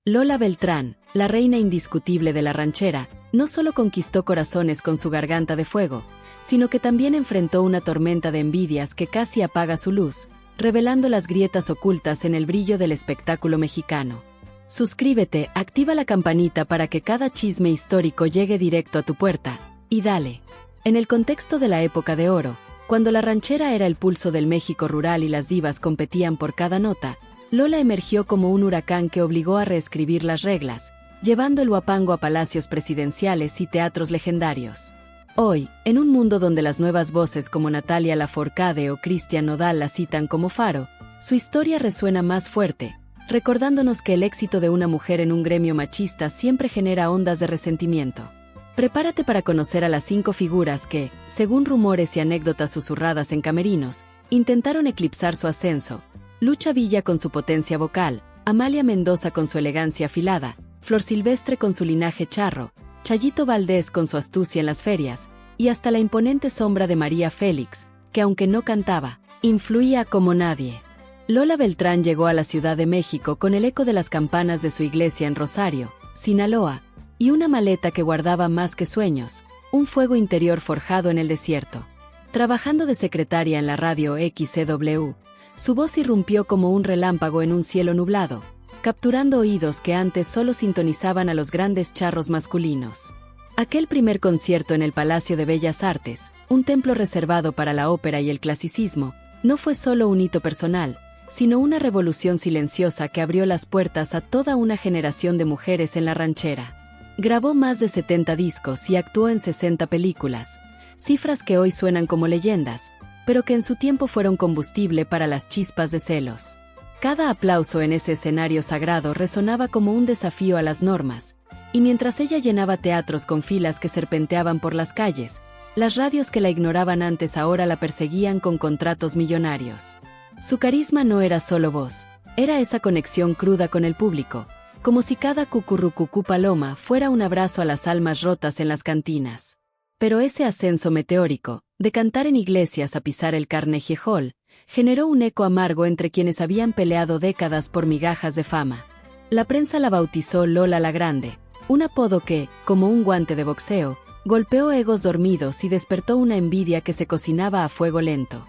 Lola Beltrán, la reina indiscutible de la ranchera, no solo conquistó corazones con su garganta de fuego, sino que también enfrentó una tormenta de envidias que casi apaga su luz, revelando las grietas ocultas en el brillo del espectáculo mexicano. Suscríbete, activa la campanita para que cada chisme histórico llegue directo a tu puerta, y dale. En el contexto de la época de oro, cuando la ranchera era el pulso del México rural y las divas competían por cada nota, Lola emergió como un huracán que obligó a reescribir las reglas, llevando el huapango a palacios presidenciales y teatros legendarios. Hoy, en un mundo donde las nuevas voces como Natalia Lafourcade o Cristian Nodal la citan como faro, su historia resuena más fuerte, recordándonos que el éxito de una mujer en un gremio machista siempre genera ondas de resentimiento. Prepárate para conocer a las 5 figuras que, según rumores y anécdotas susurradas en camerinos, intentaron eclipsar su ascenso. Lucha Villa con su potencia vocal, Amalia Mendoza con su elegancia afilada, Flor Silvestre con su linaje charro, Chayito Valdés con su astucia en las ferias, y hasta la imponente sombra de María Félix, que aunque no cantaba, influía como nadie. Lola Beltrán llegó a la Ciudad de México con el eco de las campanas de su iglesia en Rosario, Sinaloa, y una maleta que guardaba más que sueños, un fuego interior forjado en el desierto. Trabajando de secretaria en la radio XCW, su voz irrumpió como un relámpago en un cielo nublado, capturando oídos que antes solo sintonizaban a los grandes charros masculinos. Aquel primer concierto en el Palacio de Bellas Artes, un templo reservado para la ópera y el clasicismo, no fue solo un hito personal, sino una revolución silenciosa que abrió las puertas a toda una generación de mujeres en la ranchera. Grabó más de 70 discos y actuó en 60 películas, cifras que hoy suenan como leyendas, pero que en su tiempo fueron combustible para las chispas de celos. Cada aplauso en ese escenario sagrado resonaba como un desafío a las normas, y mientras ella llenaba teatros con filas que serpenteaban por las calles, las radios que la ignoraban antes ahora la perseguían con contratos millonarios. Su carisma no era solo voz, era esa conexión cruda con el público, como si cada cucurrucucú paloma fuera un abrazo a las almas rotas en las cantinas. Pero ese ascenso meteórico, de cantar en iglesias a pisar el Carnegie Hall, generó un eco amargo entre quienes habían peleado décadas por migajas de fama. La prensa la bautizó Lola la Grande, un apodo que, como un guante de boxeo, golpeó egos dormidos y despertó una envidia que se cocinaba a fuego lento.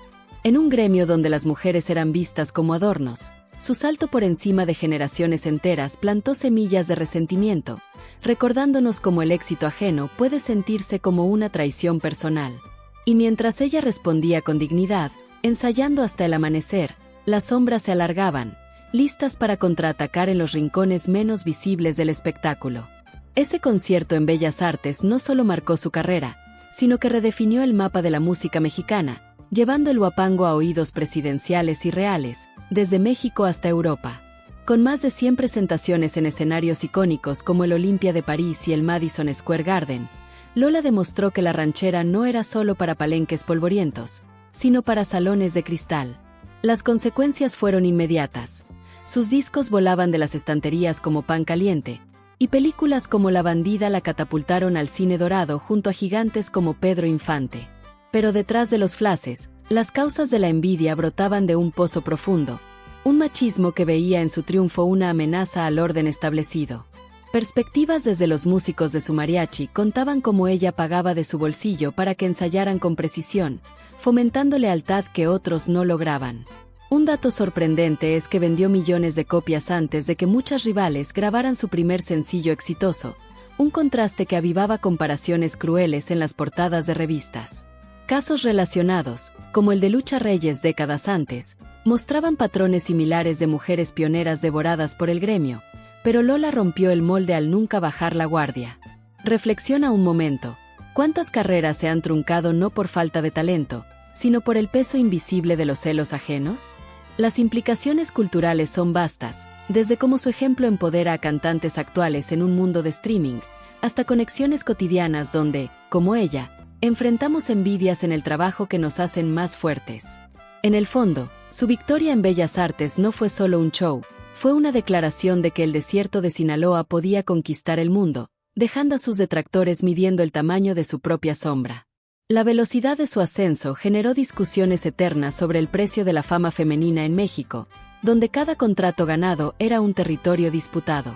En un gremio donde las mujeres eran vistas como adornos, su salto por encima de generaciones enteras plantó semillas de resentimiento, recordándonos cómo el éxito ajeno puede sentirse como una traición personal. Y mientras ella respondía con dignidad, ensayando hasta el amanecer, las sombras se alargaban, listas para contraatacar en los rincones menos visibles del espectáculo. Ese concierto en Bellas Artes no solo marcó su carrera, sino que redefinió el mapa de la música mexicana, llevando el huapango a oídos presidenciales y reales, desde México hasta Europa. Con más de 100 presentaciones en escenarios icónicos como el Olympia de París y el Madison Square Garden, Lola demostró que la ranchera no era solo para palenques polvorientos, sino para salones de cristal. Las consecuencias fueron inmediatas. Sus discos volaban de las estanterías como pan caliente, y películas como La Bandida la catapultaron al cine dorado junto a gigantes como Pedro Infante. Pero detrás de los flashes, las causas de la envidia brotaban de un pozo profundo, un machismo que veía en su triunfo una amenaza al orden establecido. Perspectivas desde los músicos de su mariachi contaban cómo ella pagaba de su bolsillo para que ensayaran con precisión, fomentando lealtad que otros no lograban. Un dato sorprendente es que vendió millones de copias antes de que muchas rivales grabaran su primer sencillo exitoso, un contraste que avivaba comparaciones crueles en las portadas de revistas. Casos relacionados, como el de Lucha Reyes décadas antes, mostraban patrones similares de mujeres pioneras devoradas por el gremio, pero Lola rompió el molde al nunca bajar la guardia. Reflexiona un momento, ¿cuántas carreras se han truncado no por falta de talento, sino por el peso invisible de los celos ajenos? Las implicaciones culturales son vastas, desde cómo su ejemplo empodera a cantantes actuales en un mundo de streaming, hasta conexiones cotidianas donde, como ella, enfrentamos envidias en el trabajo que nos hacen más fuertes. En el fondo, su victoria en Bellas Artes no fue solo un show, fue una declaración de que el desierto de Sinaloa podía conquistar el mundo, dejando a sus detractores midiendo el tamaño de su propia sombra. La velocidad de su ascenso generó discusiones eternas sobre el precio de la fama femenina en México, donde cada contrato ganado era un territorio disputado.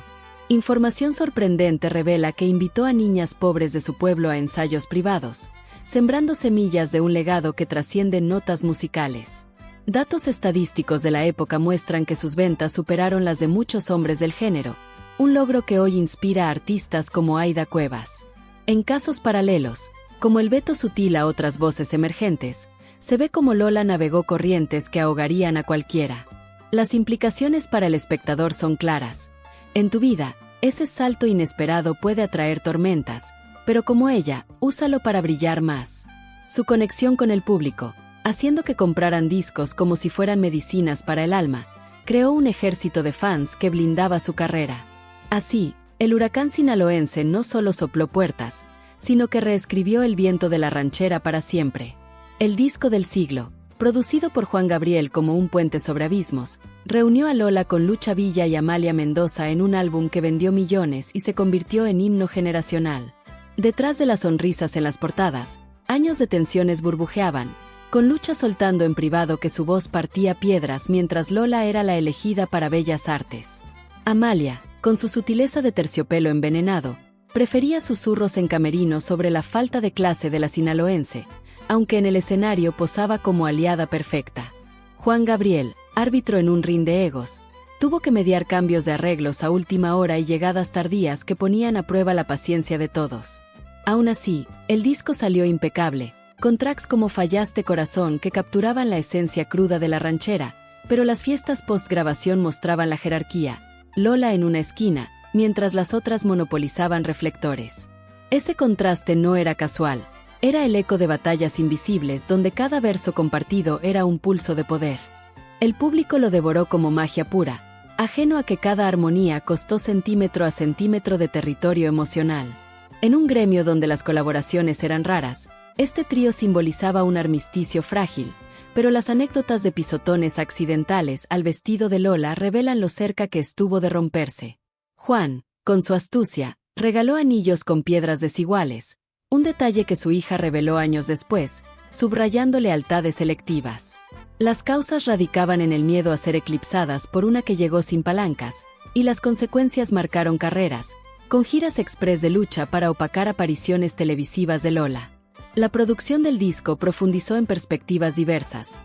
Información sorprendente revela que invitó a niñas pobres de su pueblo a ensayos privados, sembrando semillas de un legado que trasciende notas musicales. Datos estadísticos de la época muestran que sus ventas superaron las de muchos hombres del género, un logro que hoy inspira a artistas como Aida Cuevas. En casos paralelos, como el veto sutil a otras voces emergentes, se ve cómo Lola navegó corrientes que ahogarían a cualquiera. Las implicaciones para el espectador son claras. En tu vida, ese salto inesperado puede atraer tormentas, pero como ella, úsalo para brillar más. Su conexión con el público, haciendo que compraran discos como si fueran medicinas para el alma, creó un ejército de fans que blindaba su carrera. Así, el huracán sinaloense no solo sopló puertas, sino que reescribió el viento de la ranchera para siempre. El disco del siglo, producido por Juan Gabriel como un puente sobre abismos, reunió a Lola con Lucha Villa y Amalia Mendoza en un álbum que vendió millones y se convirtió en himno generacional. Detrás de las sonrisas en las portadas, años de tensiones burbujeaban, con Lucha soltando en privado que su voz partía piedras mientras Lola era la elegida para Bellas Artes. Amalia, con su sutileza de terciopelo envenenado, prefería susurros en camerino sobre la falta de clase de la sinaloense, aunque en el escenario posaba como aliada perfecta. Juan Gabriel, árbitro en un ring de egos, tuvo que mediar cambios de arreglos a última hora y llegadas tardías que ponían a prueba la paciencia de todos. Aún así, el disco salió impecable, con tracks como Fallaste Corazón que capturaban la esencia cruda de la ranchera, pero las fiestas post-grabación mostraban la jerarquía, Lola en una esquina, mientras las otras monopolizaban reflectores. Ese contraste no era casual, era el eco de batallas invisibles donde cada verso compartido era un pulso de poder. El público lo devoró como magia pura, ajeno a que cada armonía costó centímetro a centímetro de territorio emocional. En un gremio donde las colaboraciones eran raras, este trío simbolizaba un armisticio frágil, pero las anécdotas de pisotones accidentales al vestido de Lola revelan lo cerca que estuvo de romperse. Juan, con su astucia, regaló anillos con piedras desiguales, un detalle que su hija reveló años después, subrayando lealtades selectivas. Las causas radicaban en el miedo a ser eclipsadas por una que llegó sin palancas, y las consecuencias marcaron carreras, con giras express de Lucha para opacar apariciones televisivas de Lola. La producción del disco profundizó en perspectivas diversas.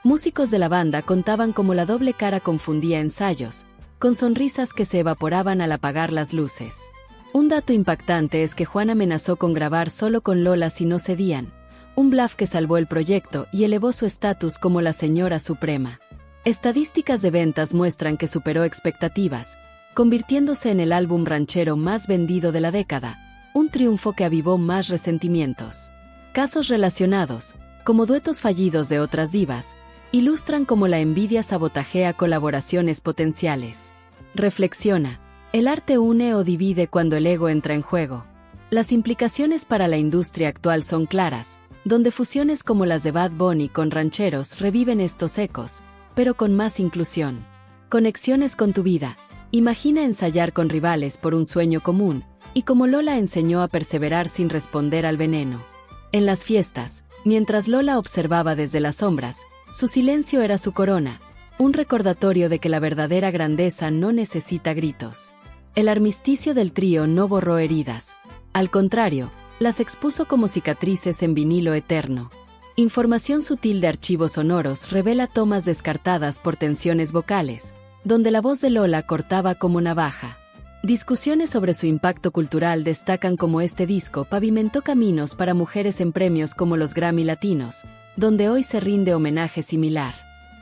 Músicos de la banda contaban cómo la doble cara confundía ensayos, con sonrisas que se evaporaban al apagar las luces. Un dato impactante es que Juan amenazó con grabar solo con Lola si no cedían, un bluff que salvó el proyecto y elevó su estatus como la señora suprema. Estadísticas de ventas muestran que superó expectativas, convirtiéndose en el álbum ranchero más vendido de la década, un triunfo que avivó más resentimientos. Casos relacionados, como duetos fallidos de otras divas, ilustran cómo la envidia sabotajea colaboraciones potenciales. Reflexiona, ¿el arte une o divide cuando el ego entra en juego? Las implicaciones para la industria actual son claras, donde fusiones como las de Bad Bunny con rancheros reviven estos ecos, pero con más inclusión. Conexiones con tu vida. Imagina ensayar con rivales por un sueño común, y como Lola enseñó a perseverar sin responder al veneno. En las fiestas, mientras Lola observaba desde las sombras, su silencio era su corona, un recordatorio de que la verdadera grandeza no necesita gritos. El armisticio del trío no borró heridas. Al contrario, las expuso como cicatrices en vinilo eterno. Información sutil de archivos sonoros revela tomas descartadas por tensiones vocales, donde la voz de Lola cortaba como navaja. Discusiones sobre su impacto cultural destacan cómo este disco pavimentó caminos para mujeres en premios como los Grammy Latinos, donde hoy se rinde homenaje similar.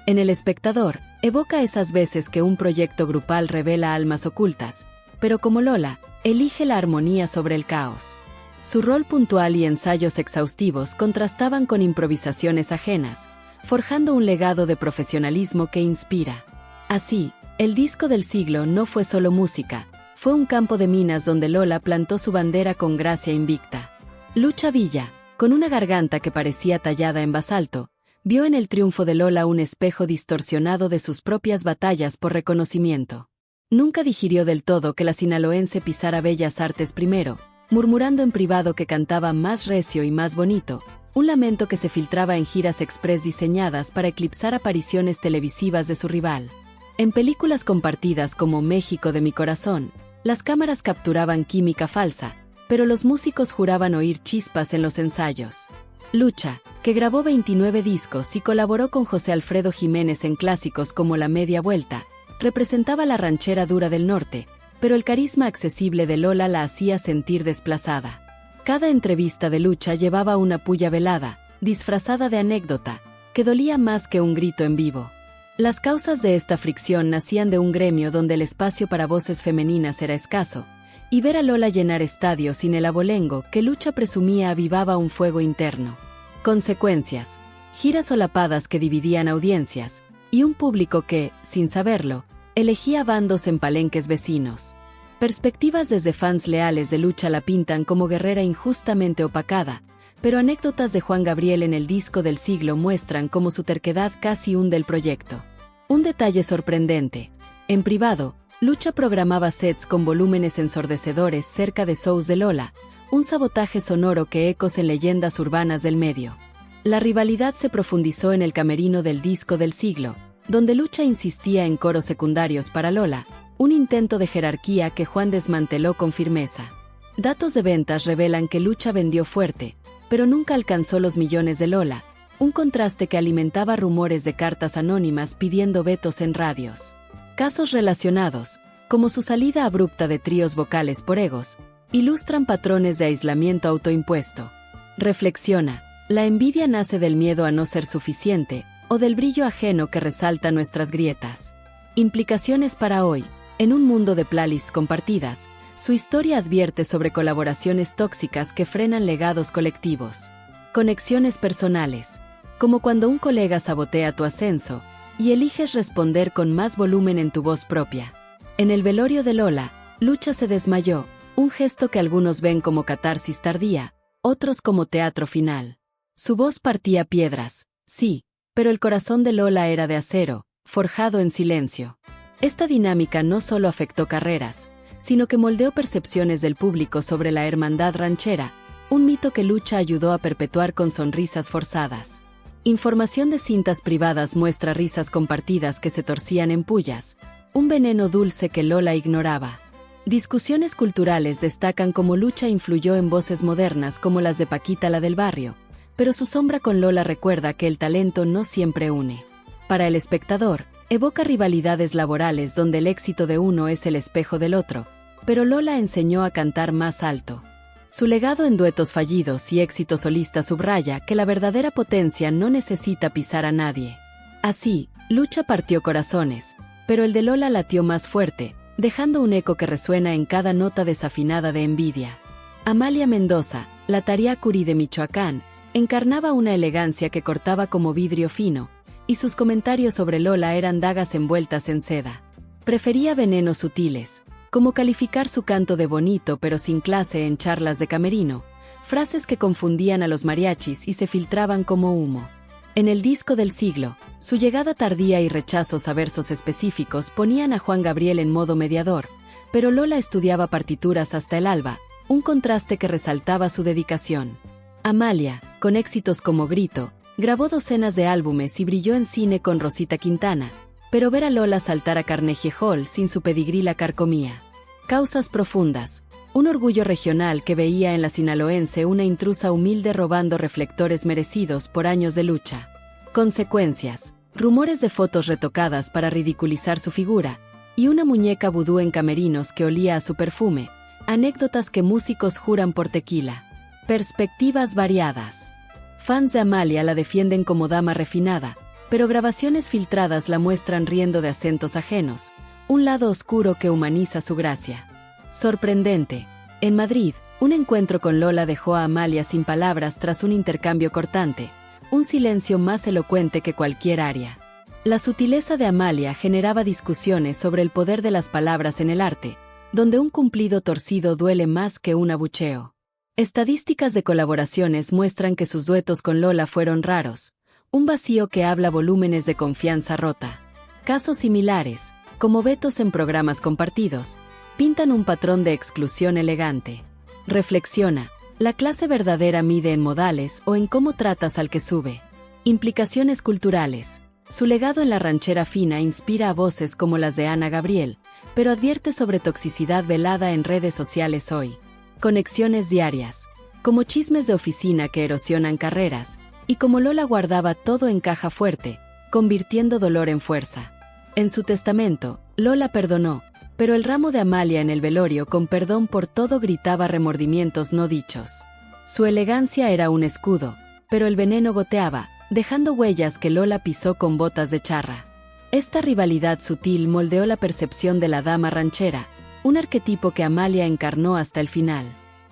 En El Espectador, evoca esas veces que un proyecto grupal revela almas ocultas, pero como Lola, elige la armonía sobre el caos. Su rol puntual y ensayos exhaustivos contrastaban con improvisaciones ajenas, forjando un legado de profesionalismo que inspira. Así, el disco del siglo no fue solo música, fue un campo de minas donde Lola plantó su bandera con gracia invicta. Lucha Villa, con una garganta que parecía tallada en basalto, vio en el triunfo de Lola un espejo distorsionado de sus propias batallas por reconocimiento. Nunca digirió del todo que la sinaloense pisara Bellas Artes primero, murmurando en privado que cantaba más recio y más bonito, un lamento que se filtraba en giras express diseñadas para eclipsar apariciones televisivas de su rival. En películas compartidas como México de mi corazón, Las cámaras capturaban química falsa, pero los músicos juraban oír chispas en los ensayos. Lucha, que grabó 29 discos y colaboró con José Alfredo Jiménez en clásicos como La Media Vuelta, representaba la ranchera dura del norte, pero el carisma accesible de Lola la hacía sentir desplazada. Cada entrevista de Lucha llevaba una puya velada, disfrazada de anécdota, que dolía más que un grito en vivo. Las causas de esta fricción nacían de un gremio donde el espacio para voces femeninas era escaso, y ver a Lola llenar estadios sin el abolengo que Lucha presumía avivaba un fuego interno. Consecuencias: giras solapadas que dividían audiencias, y un público que, sin saberlo, elegía bandos en palenques vecinos. Perspectivas desde fans leales de Lucha la pintan como guerrera injustamente opacada, pero anécdotas de Juan Gabriel en el disco del siglo muestran cómo su terquedad casi hunde el proyecto. Un detalle sorprendente: en privado, Lucha programaba sets con volúmenes ensordecedores cerca de shows de Lola, un sabotaje sonoro que ecos en leyendas urbanas del medio. La rivalidad se profundizó en el camerino del disco del siglo, donde Lucha insistía en coros secundarios para Lola, un intento de jerarquía que Juan desmanteló con firmeza. Datos de ventas revelan que Lucha vendió fuerte, pero nunca alcanzó los millones de Lola, un contraste que alimentaba rumores de cartas anónimas pidiendo vetos en radios. Casos relacionados, como su salida abrupta de tríos vocales por egos, ilustran patrones de aislamiento autoimpuesto. Reflexiona: la envidia nace del miedo a no ser suficiente, o del brillo ajeno que resalta nuestras grietas. Implicaciones para hoy: en un mundo de playlists compartidas, su historia advierte sobre colaboraciones tóxicas que frenan legados colectivos. Conexiones personales: como cuando un colega sabotea tu ascenso, y eliges responder con más volumen en tu voz propia. En el velorio de Lola, Lucha se desmayó, un gesto que algunos ven como catarsis tardía, otros como teatro final. Su voz partía piedras, sí, pero el corazón de Lola era de acero, forjado en silencio. Esta dinámica no solo afectó carreras, sino que moldeó percepciones del público sobre la hermandad ranchera, un mito que Lucha ayudó a perpetuar con sonrisas forzadas. Información de cintas privadas muestra risas compartidas que se torcían en pullas, un veneno dulce que Lola ignoraba. Discusiones culturales destacan cómo Lucha influyó en voces modernas como las de Paquita la del barrio, pero su sombra con Lola recuerda que el talento no siempre une. Para el espectador, evoca rivalidades laborales donde el éxito de uno es el espejo del otro, pero Lola enseñó a cantar más alto. Su legado en duetos fallidos y éxito solista subraya que la verdadera potencia no necesita pisar a nadie. Así, Lucha partió corazones, pero el de Lola latió más fuerte, dejando un eco que resuena en cada nota desafinada de envidia. Amalia Mendoza, la Tariacuri de Michoacán, encarnaba una elegancia que cortaba como vidrio fino, y sus comentarios sobre Lola eran dagas envueltas en seda. Prefería venenos sutiles, como calificar su canto de bonito pero sin clase en charlas de camerino, frases que confundían a los mariachis y se filtraban como humo. En el disco del siglo, su llegada tardía y rechazos a versos específicos ponían a Juan Gabriel en modo mediador, pero Lola estudiaba partituras hasta el alba, un contraste que resaltaba su dedicación. Amalia, con éxitos como Grito, grabó docenas de álbumes y brilló en cine con Rosita Quintana, pero ver a Lola saltar a Carnegie Hall sin su pedigrí la carcomía. Causas profundas: un orgullo regional que veía en la sinaloense una intrusa humilde robando reflectores merecidos por años de lucha. Consecuencias: rumores de fotos retocadas para ridiculizar su figura, y una muñeca vudú en camerinos que olía a su perfume, anécdotas que músicos juran por tequila. Perspectivas variadas. Fans de Amalia la defienden como dama refinada, pero grabaciones filtradas la muestran riendo de acentos ajenos, un lado oscuro que humaniza su gracia. Sorprendente: en Madrid, un encuentro con Lola dejó a Amalia sin palabras tras un intercambio cortante, un silencio más elocuente que cualquier aria. La sutileza de Amalia generaba discusiones sobre el poder de las palabras en el arte, donde un cumplido torcido duele más que un abucheo. Estadísticas de colaboraciones muestran que sus duetos con Lola fueron raros, un vacío que habla volúmenes de confianza rota. Casos similares, como vetos en programas compartidos, pintan un patrón de exclusión elegante. Reflexiona: ¿la clase verdadera mide en modales o en cómo tratas al que sube? Implicaciones culturales: su legado en la ranchera fina inspira a voces como las de Ana Gabriel, pero advierte sobre toxicidad velada en redes sociales hoy. Conexiones diarias, como chismes de oficina que erosionan carreras, y como Lola guardaba todo en caja fuerte, convirtiendo dolor en fuerza. En su testamento, Lola perdonó, pero el ramo de Amalia en el velorio con perdón por todo gritaba remordimientos no dichos. Su elegancia era un escudo, pero el veneno goteaba, dejando huellas que Lola pisó con botas de charra. Esta rivalidad sutil moldeó la percepción de la dama ranchera, un arquetipo que Amalia encarnó hasta el final.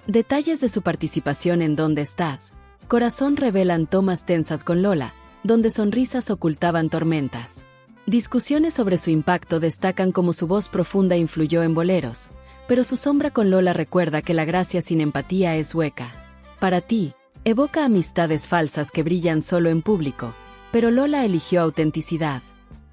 Detalles de su participación en ¿Dónde estás?, Corazón revelan tomas tensas con Lola, donde sonrisas ocultaban tormentas. Discusiones sobre su impacto destacan cómo su voz profunda influyó en boleros, pero su sombra con Lola recuerda que la gracia sin empatía es hueca. Para ti, evoca amistades falsas que brillan solo en público, pero Lola eligió autenticidad.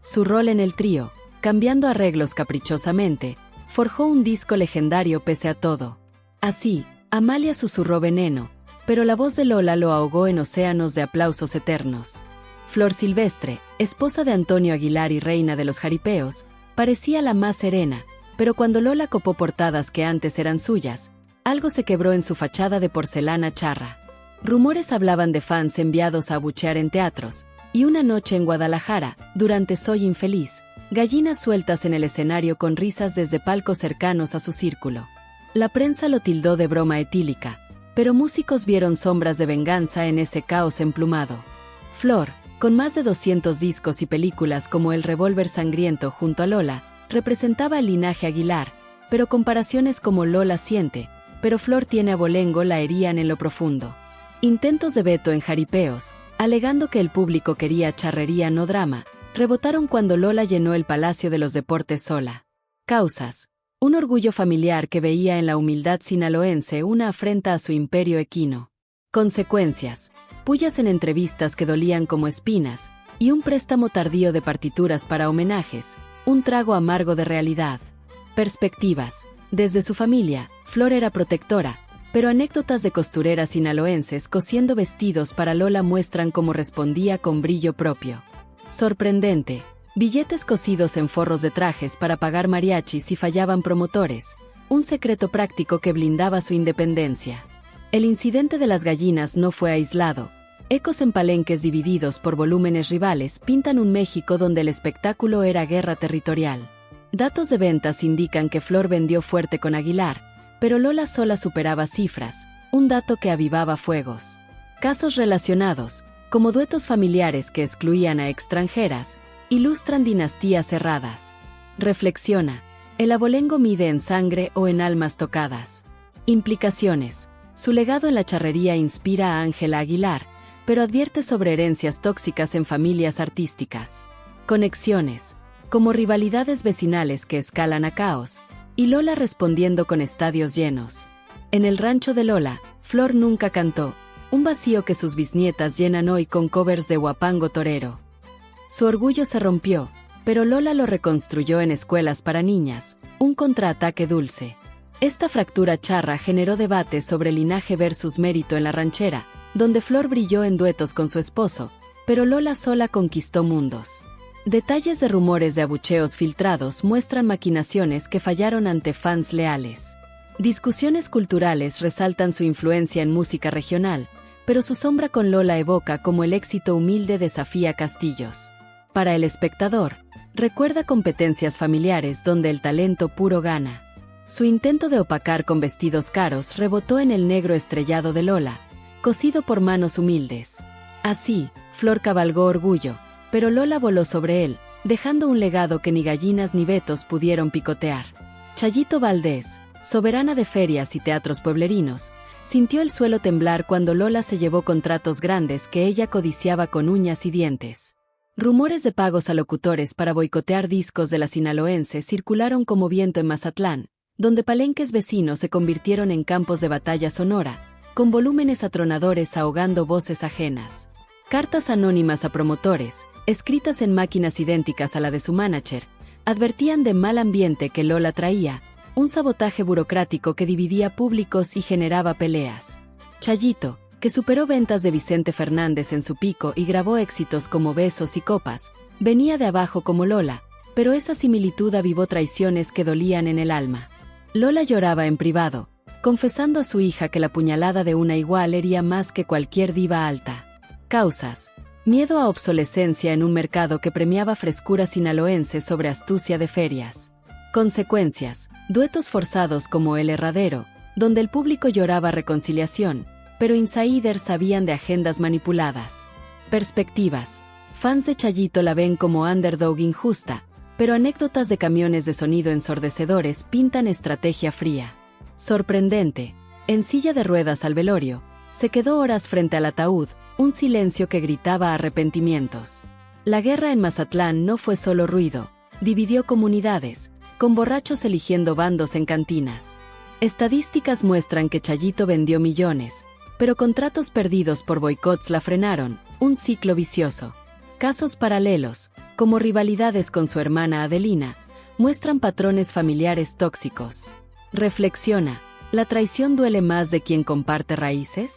Su rol en el trío, cambiando arreglos caprichosamente, forjó un disco legendario pese a todo. Así, Amalia susurró veneno, pero la voz de Lola lo ahogó en océanos de aplausos eternos. Flor Silvestre, esposa de Antonio Aguilar y reina de los jaripeos, parecía la más serena, pero cuando Lola copó portadas que antes eran suyas, algo se quebró en su fachada de porcelana charra. Rumores hablaban de fans enviados a abuchear en teatros, y una noche en Guadalajara, durante Soy Infeliz, gallinas sueltas en el escenario con risas desde palcos cercanos a su círculo. La prensa lo tildó de broma etílica, pero músicos vieron sombras de venganza en ese caos emplumado. Flor, con más de 200 discos y películas como El Revólver Sangriento junto a Lola, representaba el linaje Aguilar, pero comparaciones como Lola siente, pero Flor tiene abolengo la herían en lo profundo. Intentos de veto en jaripeos, alegando que el público quería charrería no drama, rebotaron cuando Lola llenó el Palacio de los Deportes sola. Causas. Un orgullo familiar que veía en la humildad sinaloense una afrenta a su imperio equino. Consecuencias. Pullas en entrevistas que dolían como espinas, y un préstamo tardío de partituras para homenajes, un trago amargo de realidad. Perspectivas. Desde su familia, Flor era protectora, pero anécdotas de costureras sinaloenses cosiendo vestidos para Lola muestran cómo respondía con brillo propio. Sorprendente. Billetes cosidos en forros de trajes para pagar mariachis si fallaban promotores, un secreto práctico que blindaba su independencia. El incidente de las gallinas no fue aislado. Ecos en palenques divididos por volúmenes rivales pintan un México donde el espectáculo era guerra territorial. Datos de ventas indican que Flor vendió fuerte con Aguilar, pero Lola sola superaba cifras, un dato que avivaba fuegos. Casos relacionados, como duetos familiares que excluían a extranjeras, ilustran dinastías cerradas. Reflexiona. ¿El abolengo mide en sangre o en almas tocadas? Implicaciones. Su legado en la charrería inspira a Ángela Aguilar, pero advierte sobre herencias tóxicas en familias artísticas. Conexiones. Como rivalidades vecinales que escalan a caos, y Lola respondiendo con estadios llenos. En el rancho de Lola, Flor nunca cantó, un vacío que sus bisnietas llenan hoy con covers de Huapango Torero. Su orgullo se rompió, pero Lola lo reconstruyó en escuelas para niñas, un contraataque dulce. Esta fractura charra generó debates sobre linaje versus mérito en la ranchera, donde Flor brilló en duetos con su esposo, pero Lola sola conquistó mundos. Detalles de rumores de abucheos filtrados muestran maquinaciones que fallaron ante fans leales. Discusiones culturales resaltan su influencia en música regional, pero su sombra con Lola evoca como el éxito humilde desafía castillos. Para el espectador, recuerda competencias familiares donde el talento puro gana. Su intento de opacar con vestidos caros rebotó en el negro estrellado de Lola, cosido por manos humildes. Así, Flor cabalgó orgullo, pero Lola voló sobre él, dejando un legado que ni gallinas ni vetos pudieron picotear. Chayito Valdés, soberana de ferias y teatros pueblerinos, sintió el suelo temblar cuando Lola se llevó contratos grandes que ella codiciaba con uñas y dientes. Rumores de pagos a locutores para boicotear discos de la sinaloense circularon como viento en Mazatlán, donde palenques vecinos se convirtieron en campos de batalla sonora, con volúmenes atronadores ahogando voces ajenas. Cartas anónimas a promotores, escritas en máquinas idénticas a la de su manager, advertían de mal ambiente que Lola traía, un sabotaje burocrático que dividía públicos y generaba peleas. Chayito, que superó ventas de Vicente Fernández en su pico y grabó éxitos como Besos y Copas, venía de abajo como Lola, pero esa similitud avivó traiciones que dolían en el alma. Lola lloraba en privado, confesando a su hija que la puñalada de una igual hería más que cualquier diva alta. Causas: miedo a obsolescencia en un mercado que premiaba frescura sinaloense sobre astucia de ferias. Consecuencias: duetos forzados como El Herradero, donde el público lloraba reconciliación, pero insiders sabían de agendas manipuladas. Perspectivas: fans de Chayito la ven como underdog injusta, pero anécdotas de camiones de sonido ensordecedores pintan estrategia fría. Sorprendente: en silla de ruedas al velorio, se quedó horas frente al ataúd, un silencio que gritaba arrepentimientos. La guerra en Mazatlán no fue solo ruido, dividió comunidades, con borrachos eligiendo bandos en cantinas. Estadísticas muestran que Chayito vendió millones, pero contratos perdidos por boicots la frenaron, un ciclo vicioso. Casos paralelos, como rivalidades con su hermana Adelina, muestran patrones familiares tóxicos. Reflexiona: ¿la traición duele más de quien comparte raíces?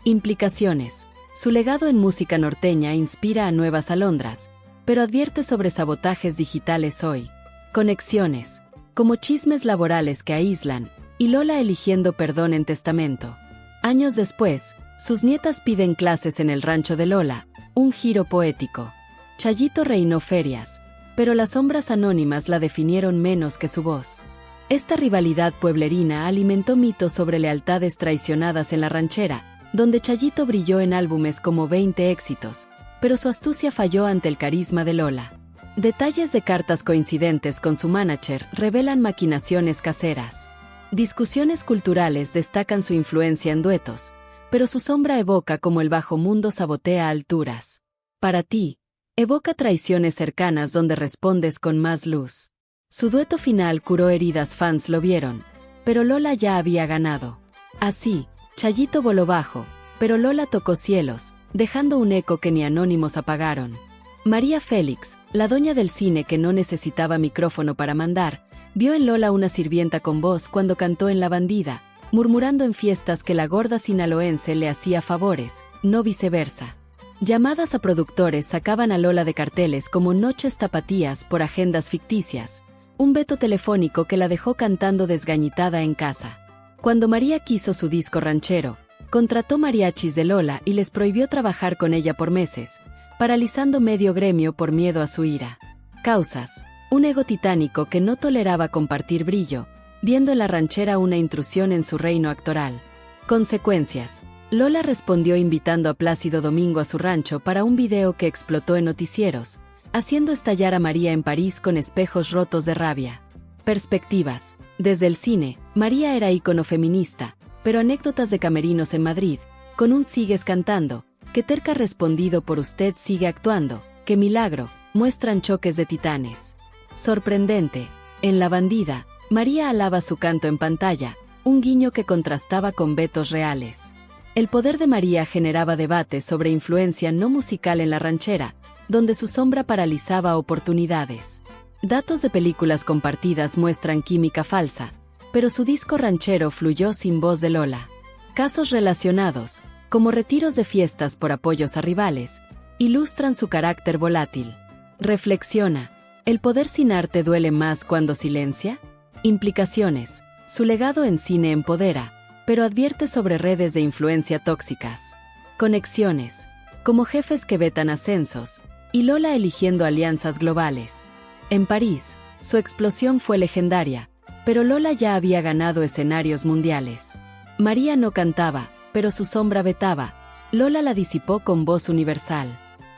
Implicaciones: su legado en música norteña inspira a nuevas alondras, pero advierte sobre sabotajes digitales hoy. Conexiones: como chismes laborales que aíslan, y Lola eligiendo perdón en testamento. Años después, sus nietas piden clases en el rancho de Lola, un giro poético. Chayito reinó ferias, pero las sombras anónimas la definieron menos que su voz. Esta rivalidad pueblerina alimentó mitos sobre lealtades traicionadas en la ranchera, donde Chayito brilló en álbumes como 20 éxitos, pero su astucia falló ante el carisma de Lola. Detalles de cartas coincidentes con su manager revelan maquinaciones caseras. Discusiones culturales destacan su influencia en duetos, pero su sombra evoca como el bajo mundo sabotea alturas. Para ti, evoca traiciones cercanas donde respondes con más luz. Su dueto final curó heridas, fans lo vieron, pero Lola ya había ganado. Así, Chayito voló bajo, pero Lola tocó cielos, dejando un eco que ni anónimos apagaron. María Félix, la doña del cine que no necesitaba micrófono para mandar, vio en Lola una sirvienta con voz cuando cantó en La Bandida, murmurando en fiestas que la gorda sinaloense le hacía favores, no viceversa. Llamadas a productores sacaban a Lola de carteles como Noches Tapatías por agendas ficticias, un veto telefónico que la dejó cantando desgañitada en casa. Cuando María quiso su disco ranchero, contrató mariachis de Lola y les prohibió trabajar con ella por meses, paralizando medio gremio por miedo a su ira. Causas: un ego titánico que no toleraba compartir brillo, viendo en la ranchera una intrusión en su reino actoral. Consecuencias: Lola respondió invitando a Plácido Domingo a su rancho para un video que explotó en noticieros, haciendo estallar a María en París con espejos rotos de rabia. Perspectivas: desde el cine, María era ícono feminista, pero anécdotas de camerinos en Madrid, con un "sigues cantando", que terca respondido por "usted sigue actuando", "qué milagro", muestran choques de titanes. Sorprendente: en La Bandida, María alaba su canto en pantalla, un guiño que contrastaba con vetos reales. El poder de María generaba debates sobre influencia no musical en la ranchera, donde su sombra paralizaba oportunidades. Datos de películas compartidas muestran química falsa, pero su disco ranchero fluyó sin voz de Lola. Casos relacionados, como retiros de fiestas por apoyos a rivales, ilustran su carácter volátil. Reflexiona: ¿el poder sin arte duele más cuando silencia? Implicaciones: su legado en cine empodera, pero advierte sobre redes de influencia tóxicas. Conexiones: como jefes que vetan ascensos, y Lola eligiendo alianzas globales. En París, su explosión fue legendaria, pero Lola ya había ganado escenarios mundiales. María no cantaba, pero su sombra vetaba. Lola la disipó con voz universal.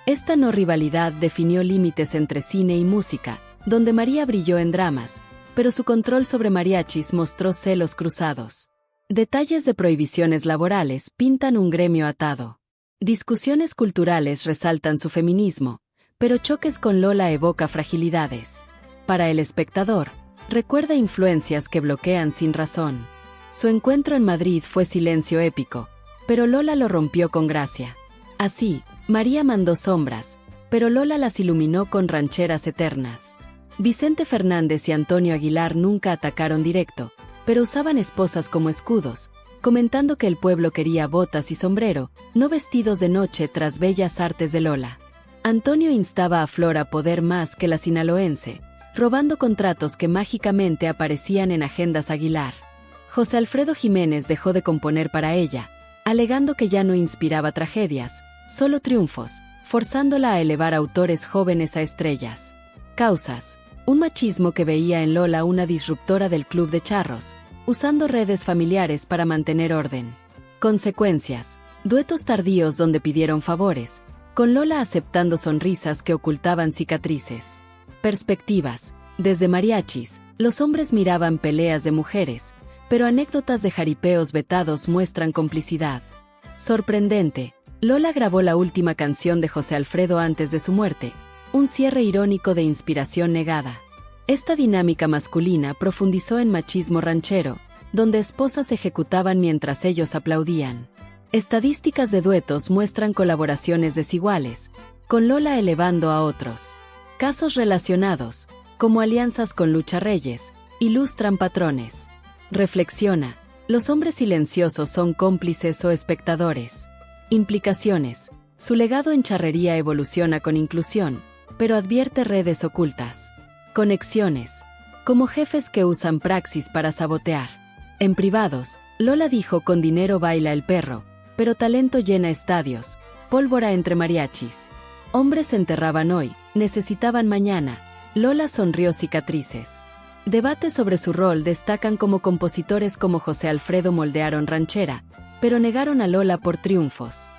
Esta no rivalidad definió límites entre cine y música, donde María brilló en dramas, pero su control sobre mariachis mostró celos cruzados. Detalles de prohibiciones laborales pintan un gremio atado. Discusiones culturales resaltan su feminismo, pero choques con Lola evoca fragilidades. Para el espectador, recuerda influencias que bloquean sin razón. Su encuentro en Madrid fue silencio épico, pero Lola lo rompió con gracia. Así, María mandó sombras, pero Lola las iluminó con rancheras eternas. Vicente Fernández y Antonio Aguilar nunca atacaron directo, pero usaban esposas como escudos, comentando que el pueblo quería botas y sombrero, no vestidos de noche tras bellas artes de Lola. Antonio instaba a Flor a poder más que la sinaloense, robando contratos que mágicamente aparecían en agendas Aguilar. José Alfredo Jiménez dejó de componer para ella, alegando que ya no inspiraba tragedias, solo triunfos, forzándola a elevar autores jóvenes a estrellas. Causas: un machismo que veía en Lola una disruptora del club de charros, usando redes familiares para mantener orden. Consecuencias: duetos tardíos donde pidieron favores, con Lola aceptando sonrisas que ocultaban cicatrices. Perspectivas: desde mariachis, los hombres miraban peleas de mujeres, pero anécdotas de jaripeos vetados muestran complicidad. Sorprendente: Lola grabó la última canción de José Alfredo antes de su muerte, un cierre irónico de inspiración negada. Esta dinámica masculina profundizó en machismo ranchero, donde esposas ejecutaban mientras ellos aplaudían. Estadísticas de duetos muestran colaboraciones desiguales, con Lola elevando a otros. Casos relacionados, como alianzas con Lucha Reyes, ilustran patrones. Reflexiona: ¿los hombres silenciosos son cómplices o espectadores? Implicaciones: su legado en charrería evoluciona con inclusión, pero advierte redes ocultas. Conexiones: como jefes que usan praxis para sabotear. En privados, Lola dijo: con dinero baila el perro, pero talento llena estadios, pólvora entre mariachis. Hombres se enterraban hoy, necesitaban mañana. Lola sonrió cicatrices. Debates sobre su rol destacan como compositores como José Alfredo moldearon ranchera, pero negaron a Lola por triunfos.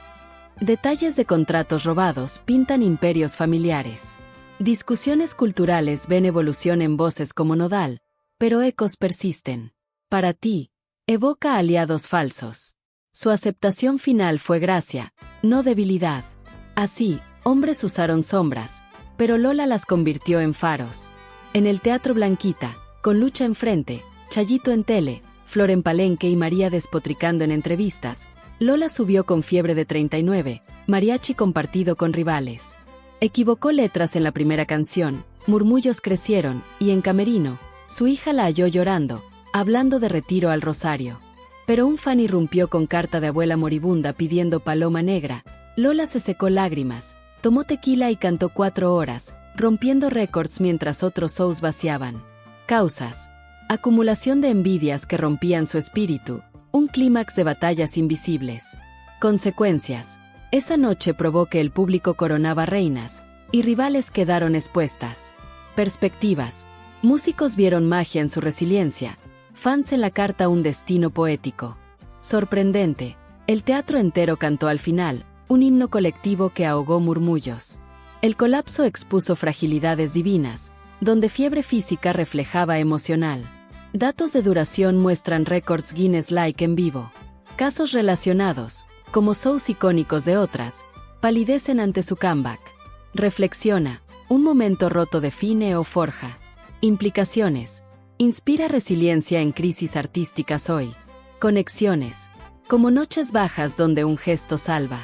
Detalles de contratos robados pintan imperios familiares. Discusiones culturales ven evolución en voces como Nodal, pero ecos persisten. Para ti, evoca aliados falsos. Su aceptación final fue gracia, no debilidad. Así, hombres usaron sombras, pero Lola las convirtió en faros. En el Teatro Blanquita, con Lucha enfrente, Chayito en tele, Flor en palenque y María despotricando en entrevistas, Lola subió con Fiebre de 39, mariachi compartido con rivales. Equivocó letras en la primera canción, murmullos crecieron, y en Camerino, su hija la halló llorando, hablando de retiro al Rosario. Pero un fan irrumpió con carta de abuela moribunda pidiendo Paloma Negra. Lola se secó lágrimas, tomó tequila y cantó 4 horas, rompiendo récords mientras otros shows vaciaban. Causas: acumulación de envidias que rompían su espíritu, un clímax de batallas invisibles. Consecuencias: esa noche probó que el público coronaba reinas, y rivales quedaron expuestas. Perspectivas: músicos vieron magia en su resiliencia, fans en la carta un destino poético. Sorprendente: el teatro entero cantó al final, un himno colectivo que ahogó murmullos. El colapso expuso fragilidades divinas, donde fiebre física reflejaba emocional. Datos de duración muestran récords Guinness like en vivo. Casos relacionados, como shows icónicos de otras, palidecen ante su comeback. Reflexiona: un momento roto define o forja. Implicaciones: inspira resiliencia en crisis artísticas hoy. Conexiones: como noches bajas donde un gesto salva.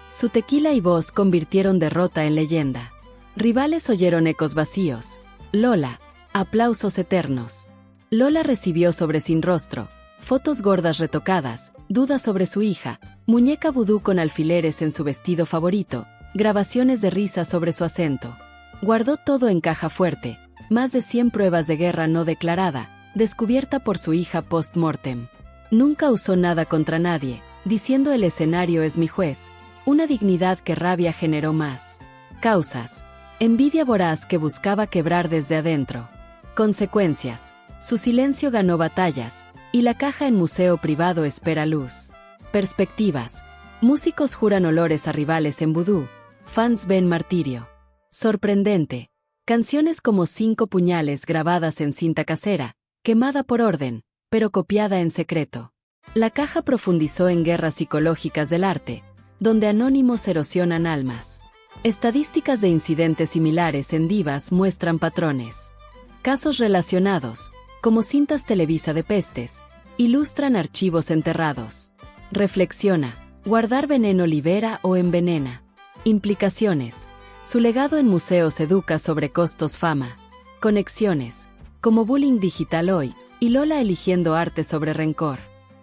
Su tequila y voz convirtieron derrota en leyenda. Rivales oyeron ecos vacíos. Lola: aplausos eternos. Lola recibió sobre Sin Rostro, fotos gordas retocadas, dudas sobre su hija, muñeca vudú con alfileres en su vestido favorito, grabaciones de risa sobre su acento. Guardó todo en caja fuerte, más de 100 pruebas de guerra no declarada, descubierta por su hija post-mortem. Nunca usó nada contra nadie, diciendo: el escenario es mi juez, una dignidad que rabia generó más. Causas: envidia voraz que buscaba quebrar desde adentro. Consecuencias: su silencio ganó batallas, y la caja en museo privado espera luz. Perspectivas: músicos juran olores a rivales en vudú, fans ven martirio. Sorprendente: canciones como 5 puñales grabadas en cinta casera, quemada por orden, pero copiada en secreto. La caja profundizó en guerras psicológicas del arte, donde anónimos erosionan almas. Estadísticas de incidentes similares en divas muestran patrones. Casos relacionados, como cintas Televisa de pestes, ilustran archivos enterrados. Reflexiona: guardar veneno libera o envenena. Implicaciones: su legado en museos educa sobre costos fama. Conexiones: como bullying digital hoy, y Lola eligiendo arte sobre rencor.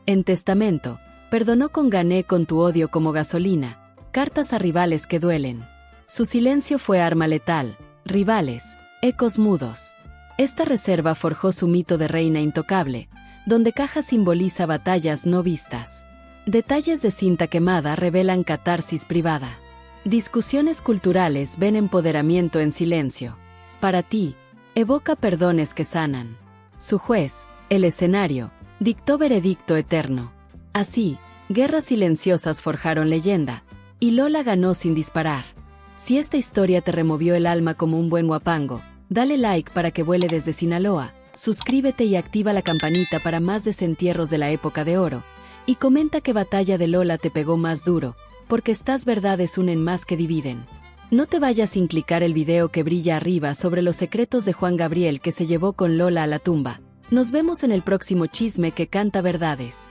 En testamento: perdonó con gané con tu odio como gasolina, cartas a rivales que duelen. Su silencio fue arma letal, rivales, ecos mudos. Esta reserva forjó su mito de reina intocable, donde Caja simboliza batallas no vistas. Detalles de cinta quemada revelan catarsis privada. Discusiones culturales ven empoderamiento en silencio. Para ti, evoca perdones que sanan. Su juez, el escenario, dictó veredicto eterno. Así, guerras silenciosas forjaron leyenda, y Lola ganó sin disparar. Si esta historia te removió el alma como un buen huapango, dale like para que vuele desde Sinaloa, suscríbete y activa la campanita para más desentierros de la época de oro, y comenta qué batalla de Lola te pegó más duro, porque estas verdades unen más que dividen. No te vayas sin clicar el video que brilla arriba sobre los secretos de Juan Gabriel que se llevó con Lola a la tumba. Nos vemos en el próximo chisme que canta verdades.